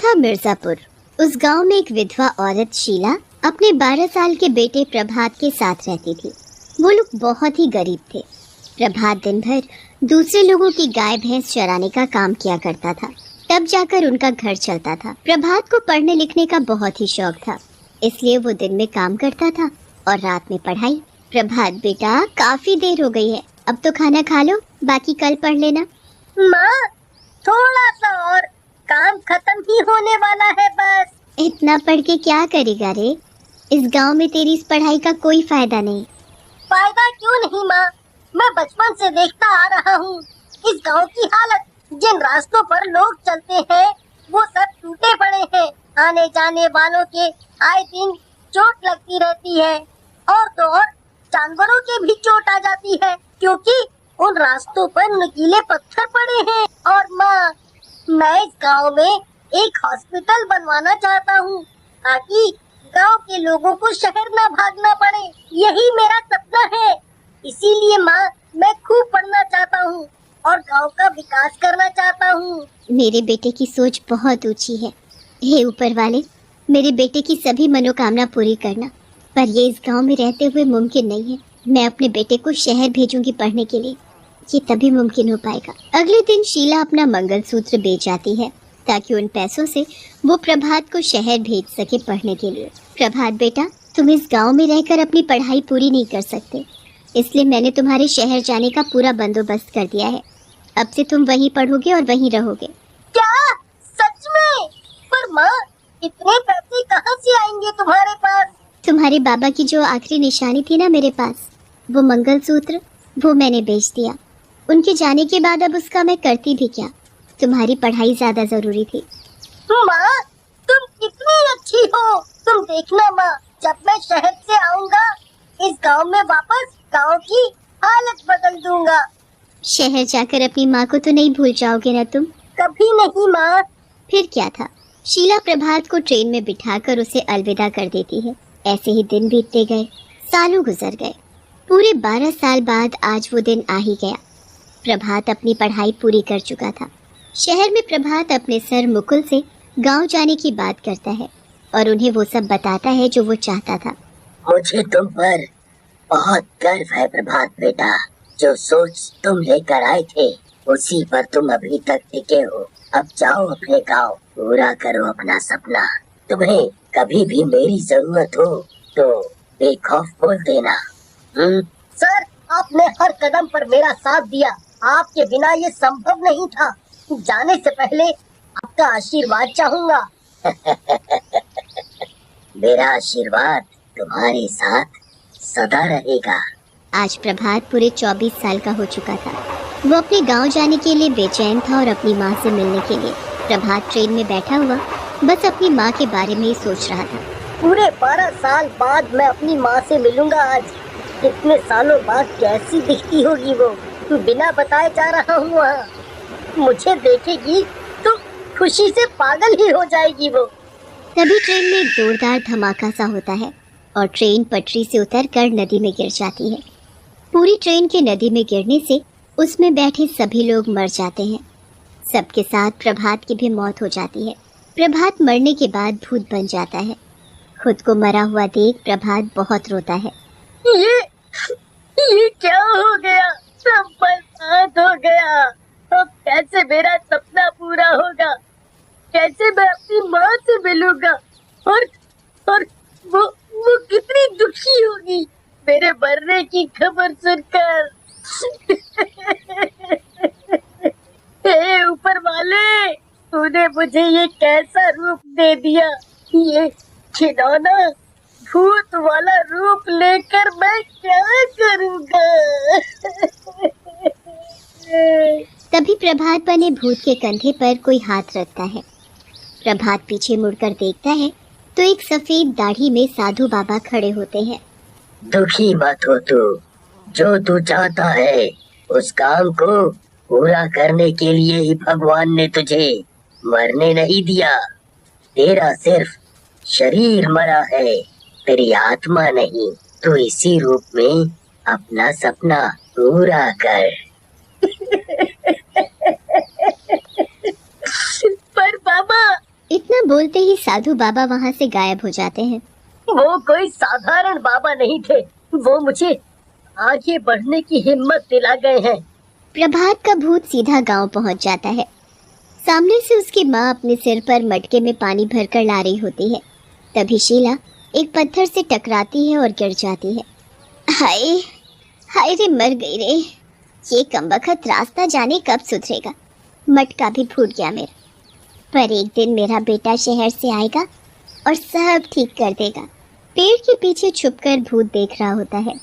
था मिर्जापुर। उस गांव में एक विधवा औरत शीला अपने 12 साल के बेटे प्रभात के साथ रहती थी। वो लोग बहुत ही गरीब थे। प्रभात दिन भर दूसरे लोगों की गाय भैंस चराने का काम किया करता था, तब जाकर उनका घर चलता था। प्रभात को पढ़ने लिखने का बहुत ही शौक था, इसलिए वो दिन में काम करता था और रात में पढ़ाई। प्रभात बेटा, काफी देर हो गई है, अब तो खाना खा लो, बाकी कल पढ़ लेना। माँ, थोड़ा सा और, काम खत्म ही होने वाला है बस। इतना पढ़ के क्या करेगा रे? इस गांव में तेरी इस पढ़ाई का कोई फायदा नहीं। फायदा क्यों नहीं माँ, मैं बचपन से देखता आ रहा हूँ इस गांव की हालत। जिन रास्तों पर लोग चलते हैं वो सब टूटे पड़े हैं। आने जाने वालों के आए दिन चोट लगती रहती है, और तो और जानवरों के भी चोट आ जाती है, क्योंकि उन रास्तों पर नुकीले पत्थर पड़े हैं। और माँ, मैं इस गांव में एक हॉस्पिटल बनवाना चाहता हूँ, ताकि गांव के लोगों को शहर न भागना पड़े। यही मेरा सपना है। इसीलिए माँ, मैं खूब पढ़ना चाहता हूँ और गांव का विकास करना चाहता हूँ। मेरे बेटे की सोच बहुत ऊंची है। हे ऊपर वाले, मेरे बेटे की सभी मनोकामना पूरी करना। पर ये इस गांव में रहते हुए मुमकिन नहीं है। मैं अपने बेटे को शहर भेजूंगी पढ़ने के लिए, ये तभी मुमकिन हो पाएगा। अगले दिन शीला अपना मंगलसूत्र बेच जाती है, ताकि उन पैसों से वो प्रभात को शहर भेज सके पढ़ने के लिए। प्रभात बेटा, तुम इस गांव में रहकर अपनी पढ़ाई पूरी नहीं कर सकते, इसलिए मैंने तुम्हारे शहर जाने का पूरा बंदोबस्त कर दिया है। अब से तुम वहीं पढ़ोगे और वहीं रहोगे। क्या? सच में? पर माँ, इतने पैसे कहाँ से आएंगे तुम्हारे पास? तुम्हारे बाबा की जो आखिरी निशानी थी ना मेरे पास, वो मंगलसूत्र, वो मैंने बेच दिया। उनके जाने के बाद अब उसका मैं करती भी क्या? तुम्हारी पढ़ाई ज्यादा जरूरी थी। माँ, तुम कितनी अच्छी हो। तुम देखना माँ, जब मैं शहर से आऊँगा इस गांव में वापस गांव की हालत बदल दूंगा। शहर जाकर अपनी माँ को तो नहीं भूल जाओगे ना तुम? कभी नहीं माँ। फिर क्या था, शीला प्रभात को ट्रेन में बिठाकर उसे अलविदा कर देती है। ऐसे ही दिन बीतते गए, सालों गुजर गए। पूरे 12 साल बाद आज वो दिन आ ही गया। प्रभात अपनी पढ़ाई पूरी कर चुका था। शहर में प्रभात अपने सर मुकुल से गांव जाने की बात करता है और उन्हें वो सब बताता है जो वो चाहता था। मुझे तुम पर बहुत गर्व है प्रभात बेटा। जो सोच तुम लेकर आए थे उसी पर तुम अभी तक टिके हो। अब जाओ अपने गांव, पूरा करो अपना सपना। तुम्हें कभी भी मेरी जरूरत हो तो बेखौफ बोल देना। सर, आपने हर कदम पर मेरा साथ दिया। आपके बिना ये संभव नहीं था। जाने से पहले आपका आशीर्वाद चाहूंगा। मेरा आशीर्वाद तुम्हारे साथ सदा रहेगा। आज प्रभात पूरे 24 साल का हो चुका था। वो अपने गांव जाने के लिए बेचैन था और अपनी माँ से मिलने के लिए। प्रभात ट्रेन में बैठा हुआ बस अपनी माँ के बारे में ही सोच रहा था। पूरे 12 साल बाद मैं अपनी माँ से मिलूंगा आज। इतने सालों बाद कैसी दिखती होगी वो। बिना बताए जा रहा हूँ वहाँ। मुझे देखेगी तो खुशी से पागल ही हो जाएगी वो। तभी ट्रेन में एक जोरदार धमाका सा होता है और ट्रेन पटरी से उतरकर नदी में गिर जाती है। पूरी ट्रेन के नदी में गिरने से उसमें बैठे सभी लोग मर जाते हैं। सबके साथ प्रभात की भी मौत हो जाती है। प्रभात मरने के बाद भूत बन जाता है। खुद को मरा हुआ देख प्रभात बहुत रोता है। ये क्या हो गया? सब बर्बाद हो गया। अब कैसे मेरा सपना पूरा होगा? कैसे मैं अपनी माँ से मिलूंगा? और वो कितनी दुखी होगी मेरे मरने की खबर सुनकर। हे ऊपर वाले, तूने मुझे ये कैसा रूप दे दिया? ये खिलौना भूत वाला रूप लेकर मैं क्या करूँगा? तभी प्रभात बने भूत के कंधे पर कोई हाथ रखता है। प्रभात पीछे मुड़कर देखता है तो एक सफेद दाढ़ी में साधु बाबा खड़े होते हैं। दुखी मत हो तू। जो तू चाहता है उस काम को पूरा करने के लिए ही भगवान ने तुझे मरने नहीं दिया। तेरा सिर्फ शरीर मरा है, तेरी आत्मा नहीं। तू इसी रूप में अपना सपना पूरा कर। पर बाबा, इतना बोलते ही साधु बाबा वहाँ से गायब हो जाते हैं। वो कोई साधारण बाबा नहीं थे, वो मुझे आगे बढ़ने की हिम्मत दिला गए हैं। प्रभात का भूत सीधा गांव पहुंच जाता है। सामने से उसकी माँ अपने सिर पर मटके में पानी भरकर ला रही होती है। तभी शीला एक पत्थर से टकराती है और गिर जाती है। हाय हाय रे, मर गई रे। ये कमबख्त रास्ता जाने कब सुधरेगा। मटका भी फूट गया मेरा। पर एक दिन मेरा बेटा शहर से आएगा और सब ठीक कर देगा। पेड़ के पीछे छुपकर भूत देख रहा होता है।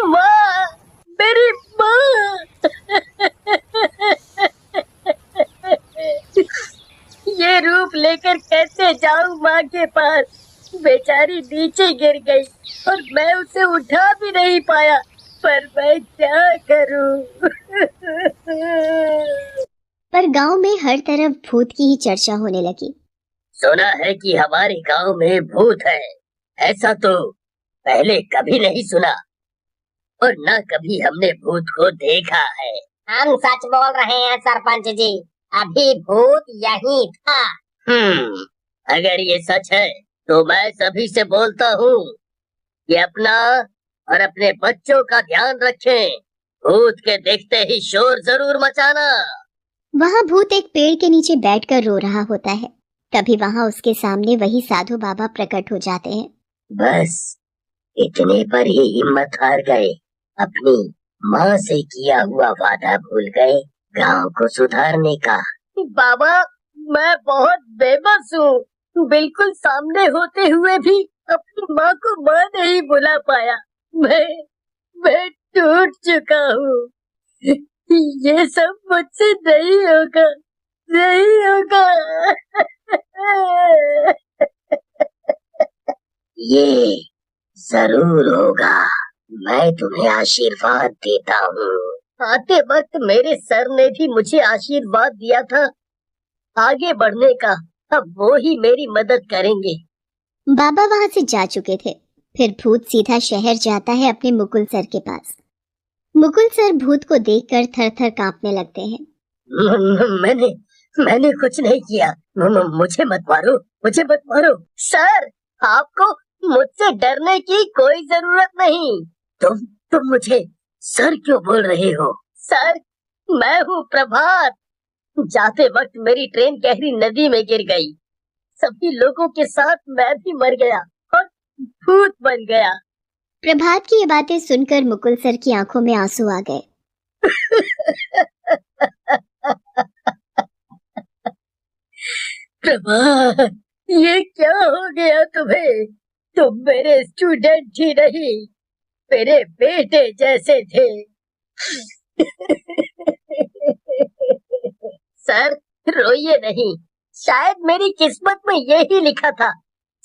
माँ, मेरी माँ। ये रूप लेकर कैसे जाऊँ माँ के पास। बेचारी नीचे गिर गई और मैं उसे उठा भी नहीं पाया, पर मैं क्या करूँ। पर गांव में हर तरफ भूत की ही चर्चा होने लगी। सुना है कि हमारे गांव में भूत है, ऐसा तो पहले कभी नहीं सुना और न कभी हमने भूत को देखा है। हम सच बोल रहे हैं सरपंच जी, अभी भूत यहीं था। अगर ये सच है तो मैं सभी से बोलता हूँ कि अपना और अपने बच्चों का ध्यान रखें। भूत के देखते ही शोर जरूर मचाना। वहाँ भूत एक पेड़ के नीचे बैठकर रो रहा होता है। तभी वहाँ उसके सामने वही साधु बाबा प्रकट हो जाते हैं। बस इतने पर ही हिम्मत हार गए, अपनी माँ से किया हुआ वादा भूल गए गांव को सुधारने का। बाबा, मैं बहुत बेबस हूँ, बिल्कुल सामने होते हुए भी अपनी माँ को माँ नहीं बुला पाया। मैं टूट चुका हूँ। ये सब मुझसे नहीं होगा, नहीं होगा। ये जरूर होगा, मैं तुम्हें आशीर्वाद देता हूँ। आते वक्त मेरे सर ने भी मुझे आशीर्वाद दिया था आगे बढ़ने का, अब वो ही मेरी मदद करेंगे। बाबा वहाँ से जा चुके थे। फिर भूत सीधा शहर जाता है अपने मुकुल सर के पास। मुकुल सर भूत को देखकर थर-थर कांपने लगते हैं। मैंने कुछ नहीं किया, मुझे मत मारो, मुझे मत मारो। सर, आपको मुझसे डरने की कोई जरूरत नहीं। तुम मुझे सर क्यों बोल रहे हो? सर, मैं हूँ प्रभात। जाते वक्त मेरी ट्रेन गहरी नदी में गिर गई, सभी लोगों के साथ मैं भी मर गया और भूत बन गया। प्रभात की ये बातें सुनकर मुकुल सर की आंखों में आंसू आ गए। प्रभात, ये क्या हो गया तुम्हें? तुम मेरे स्टूडेंट ही नहीं, मेरे बेटे जैसे थे। सर, रोइए नहीं, शायद मेरी किस्मत में यही लिखा था।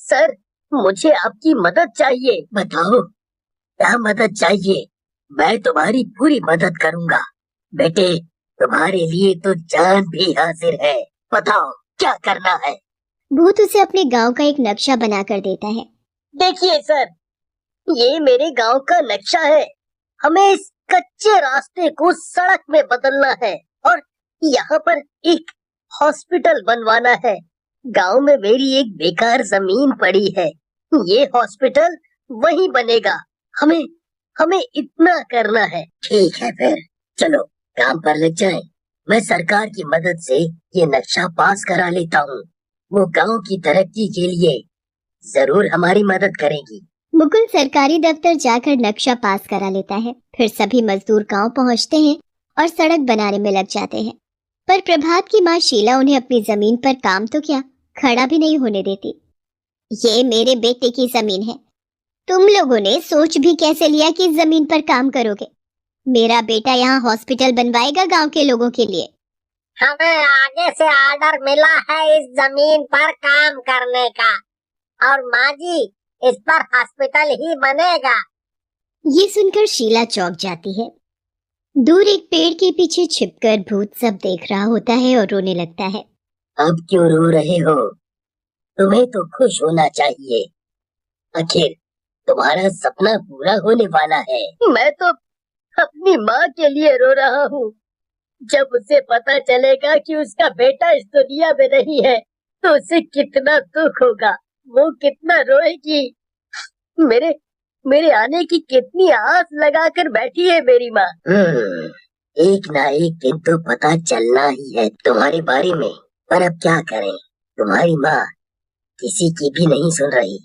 सर, मुझे आपकी मदद चाहिए। बताओ, क्या मदद चाहिए? मैं तुम्हारी पूरी मदद करूंगा। बेटे, तुम्हारे लिए तो जान भी हाजिर है। बताओ, क्या करना है? भूत उसे अपने गांव का एक नक्शा बनाकर देता है। देखिए सर, ये मेरे गांव का नक्शा है। हमें इस कच्चे रास्ते को सड़क में बदलना है और यहाँ पर एक हॉस्पिटल बनवाना है। गांव में मेरी एक बेकार जमीन पड़ी है, ये हॉस्पिटल वहीं बनेगा। हमें हमें इतना करना है। ठीक है, फिर चलो काम पर लग जाएं। मैं सरकार की मदद से ये नक्शा पास करा लेता हूँ। वो गांव की तरक्की के लिए जरूर हमारी मदद करेगी। मुकुल सरकारी दफ्तर जाकर नक्शा पास करा लेता है। फिर सभी मजदूर गांव पहुंचते हैं और सड़क बनाने में लग जाते हैं। पर प्रभात की माँ शीला उन्हें अपनी जमीन पर काम तो क्या, खड़ा भी नहीं होने देती। ये मेरे बेटे की जमीन है, तुम लोगों ने सोच भी कैसे लिया कि इस जमीन पर काम करोगे? मेरा बेटा यहाँ हॉस्पिटल बनवाएगा गांव के लोगों के लिए। हमें आगे से ऑर्डर मिला है इस जमीन पर काम करने का, और माँ जी, इस पर हॉस्पिटल ही बनेगा। ये सुनकर शीला चौंक जाती है। दूर एक पेड़ के पीछे छिपकर भूत सब देख रहा होता है और रोने लगता है। अब क्यों रो रहे हो? तुम्हें तो खुश होना चाहिए, आखिर तुम्हारा सपना पूरा होने वाला है। मैं तो अपनी माँ के लिए रो रहा हूँ। जब उसे पता चलेगा कि उसका बेटा इस दुनिया में नहीं है तो उसे कितना दुख होगा, वो कितना रोएगी। मेरे मेरे आने की कितनी आस लगाकर बैठी है मेरी माँ। एक ना एक दिन तो पता चलना ही है तुम्हारी बारी में, पर अब क्या करें, तुम्हारी माँ किसी की भी नहीं सुन रही।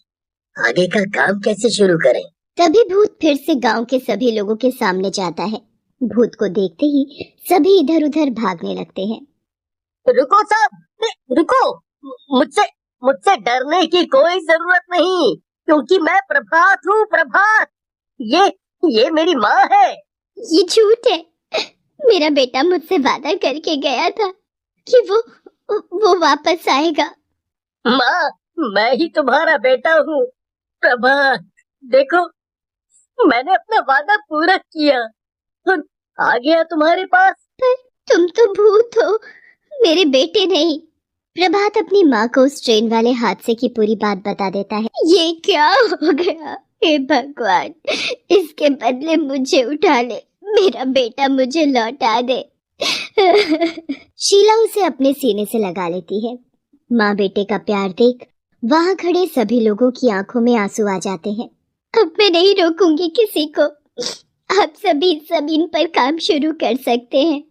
आगे का काम कैसे शुरू करें? तभी भूत फिर से गांव के सभी लोगों के सामने जाता है। भूत को देखते ही सभी इधर उधर भागने लगते हैं। रुको साहब, रुको। मुझसे मुझसे डरने की कोई जरूरत नहीं, क्योंकि मैं प्रभात हूँ, प्रभात। ये मेरी माँ है। ये झूठ है। मेरा बेटा मुझसे वादा करके गया था कि वो वापस आएगा। माँ, मैं ही तुम्हारा बेटा हूँ, प्रभात। देखो, मैंने अपना वादा पूरा किया और आ गया तुम्हारे पास। पर तुम तो भूत हो, मेरे बेटे नहीं। प्रभात अपनी माँ को उस ट्रेन वाले हादसे की पूरी बात बता देता है। ये क्या हो गया? हे भगवान, इसके बदले मुझे उठा ले, मेरा बेटा मुझे लौटा दे। शीला उसे अपने सीने से लगा लेती है। माँ बेटे का प्यार देख वहाँ खड़े सभी लोगों की आंखों में आंसू आ जाते हैं। अब मैं नहीं रोकूंगी किसी को। आप सभी जमीन पर काम शुरू कर सकते हैं।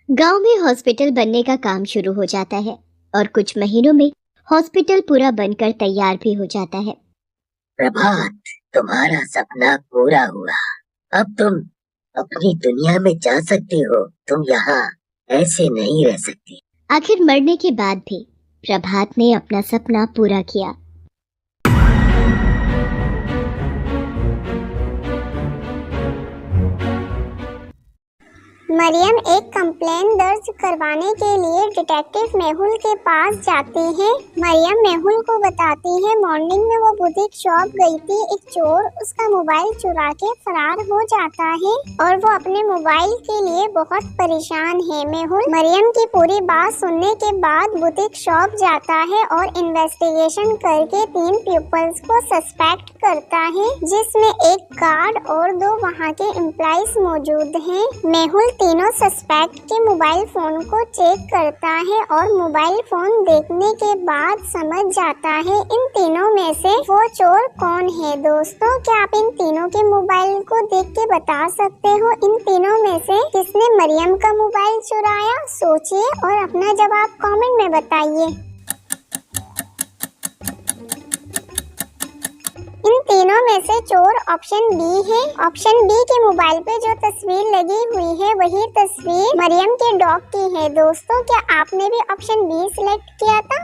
गांव में हॉस्पिटल बनने का काम शुरू हो जाता है और कुछ महीनों में हॉस्पिटल पूरा बनकर तैयार भी हो जाता है। प्रभात, तुम्हारा सपना पूरा हुआ। अब तुम अपनी दुनिया में जा सकती हो। तुम यहाँ ऐसे नहीं रह सकती। आखिर मरने के बाद भी प्रभात ने अपना सपना पूरा किया। मरियम एक कंप्लेन दर्ज करवाने के लिए डिटेक्टिव मेहुल के पास जाती है। मरियम मेहुल को बताती है मॉर्निंग में वो बुटीक शॉप गई थी, एक चोर उसका मोबाइल चुरा के फरार हो जाता है और वो अपने मोबाइल के लिए बहुत परेशान है। मेहुल मरियम की पूरी बात सुनने के बाद बुटीक शॉप जाता है और इन्वेस्टिगेशन करके 3 पीपल्स को सस्पेक्ट करता है, जिसमें एक गार्ड और 2 वहाँ के एम्प्लॉइज मौजूद हैं। मेहुल तीनों सस्पेक्ट के मोबाइल फोन को चेक करता है और मोबाइल फोन देखने के बाद समझ जाता है इन तीनों में से वो चोर कौन है। दोस्तों, क्या आप इन तीनों के मोबाइल को देख के बता सकते हो इन तीनों में से किसने मरियम का मोबाइल चुराया? सोचिए और अपना जवाब कमेंट में बताइए। इन तीनों में से चोर ऑप्शन बी है। ऑप्शन बी के मोबाइल पे जो तस्वीर लगी हुई है वही तस्वीर मरियम के डॉग की है। दोस्तों, क्या आपने भी ऑप्शन बी सिलेक्ट किया था?